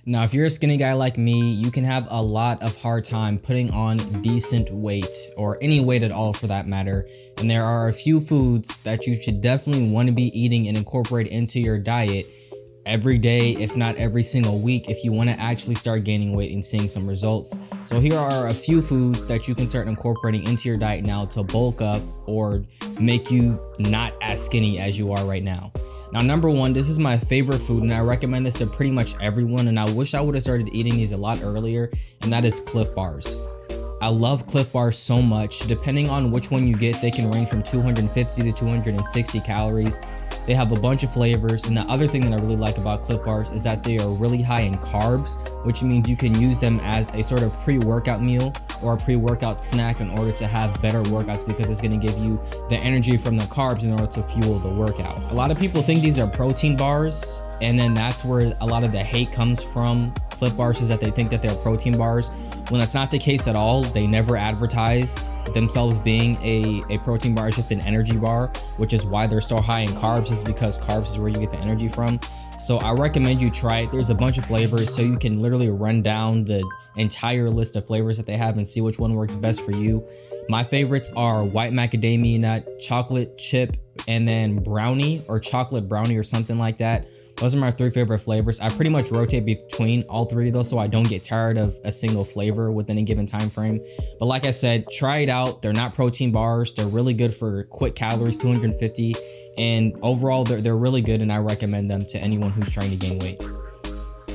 Now, if you're a skinny guy like me, you can have a lot of hard time putting on decent weight, or any weight at all for that matter. And there are a few foods that you should definitely want to be eating and incorporate into your diet every day, if not every single week, if you want to actually start gaining weight and seeing some results. So here are a few foods that you can start incorporating into your diet now to bulk up or make you not as skinny as you are right now. Now, number one, this is my favorite food, and I recommend this to pretty much everyone, and I wish I would have started eating these a lot earlier, and that is Clif Bars. I love Clif Bars so much. Depending on which one you get, they can range from 250 to 260 calories. They have a bunch of flavors, and the other thing that I really like about Clif Bars is that they are really high in carbs, which means you can use them as a sort of pre-workout meal or a pre-workout snack in order to have better workouts, because it's going to give you the energy from the carbs in order to fuel the workout. A lot of people think these are protein bars, and then that's where a lot of the hate comes from Clif Bars, is that they think that they're protein bars, when that's not the case at all. They never advertised themselves being a protein bar. It's just an energy bar, which is why they're so high in carbs, is because carbs is where you get the energy from. So I recommend you try it. There's a bunch of flavors, so you can literally run down the entire list of flavors that they have and see which one works best for you. My favorites are white macadamia nut, chocolate chip, and then brownie, or chocolate brownie, or something like that. Those are my three favorite flavors. I pretty much rotate between all three of those, so I don't get tired of a single flavor within a given time frame. But like I said, try it out. They're not protein bars. They're really good for quick calories, 250, and overall they're really good, and I recommend them to anyone who's trying to gain weight.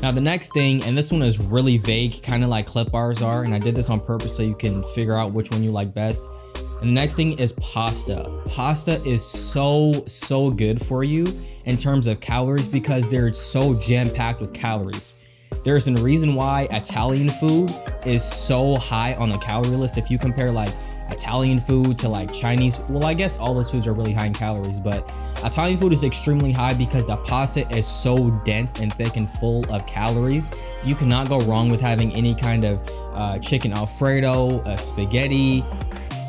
Now, the next thing, and this one is really vague, kind of like Clif Bars are, and I did this on purpose so you can figure out which one you like best. And the next thing is pasta. Pasta is so good for you in terms of calories, because they're so jam-packed with calories. There's a reason why Italian food is so high on the calorie list. If you compare like Italian food to like Chinese, well, I guess all those foods are really high in calories, but Italian food is extremely high because the pasta is so dense and thick and full of calories. You cannot go wrong with having any kind of chicken Alfredo, spaghetti,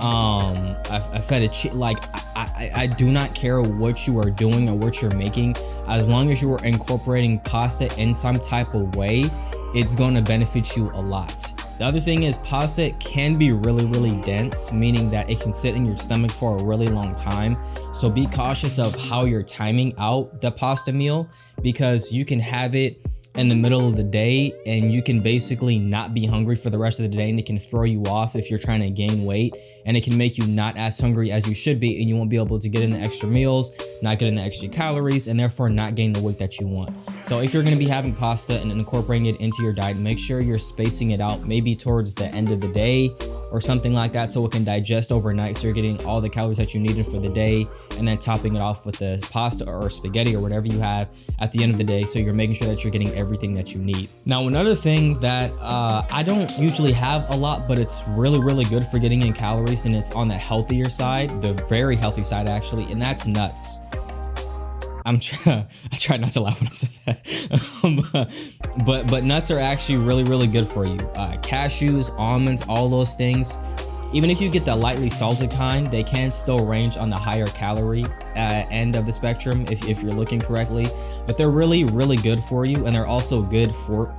a fettuccine. Like I do not care what you are doing or what you're making, as long as you are incorporating pasta in some type of way, it's going to benefit you a lot. The other thing is, pasta can be really dense, meaning that it can sit in your stomach for a really long time. So be cautious of how you're timing out the pasta meal, because you can have it in the middle of the day and you can basically not be hungry for the rest of the day, and it can throw you off if you're trying to gain weight, and it can make you not as hungry as you should be, and you won't be able to get in the extra meals, not get in the extra calories, and therefore not gain the weight that you want. So if you're going to be having pasta and incorporating it into your diet, make sure you're spacing it out maybe towards the end of the day or something like that, so it can digest overnight, so you're getting all the calories that you needed for the day, and then topping it off with the pasta or spaghetti or whatever you have at the end of the day, so you're making sure that you're getting everything that you need. Now, another thing that I don't usually have a lot, but it's really good for getting in calories, and it's on the healthier side, the very healthy side actually, and that's nuts. I tried not to laugh when I said that. but nuts are actually really good for you. Cashews, almonds, all those things. Even if you get the lightly salted kind, they can still range on the higher calorie end of the spectrum if you're looking correctly. But they're really good for you, and they're also good for...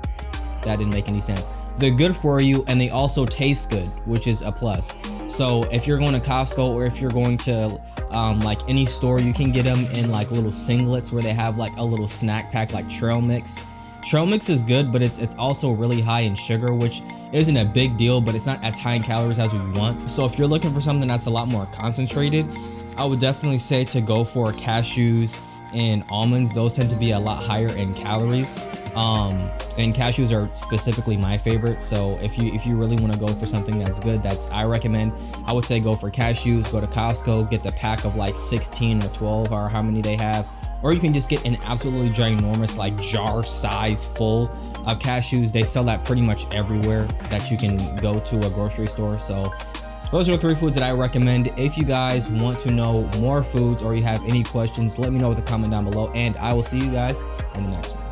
That didn't make any sense. They're good for you, and they also taste good, which is a plus. So if you're going to Costco, or if you're going to like any store, you can get them in like little singlets where they have like a little snack pack, like trail mix. Trail mix is good, but it's also really high in sugar, which isn't a big deal, but it's not as high in calories as we want. So if you're looking for something that's a lot more concentrated, I would definitely say to go for cashews and almonds. Those tend to be a lot higher in calories, and cashews are specifically my favorite. So if you really want to go for something that's good, I would say go for cashews. Go to Costco, get the pack of like 16 or 12 or how many they have, or you can just get an absolutely ginormous like jar size full of cashews. They sell that pretty much everywhere that you can go to a grocery store. So those are the 3 foods that I recommend. If you guys want to know more foods, or you have any questions, let me know with a comment down below, and I will see you guys in the next one.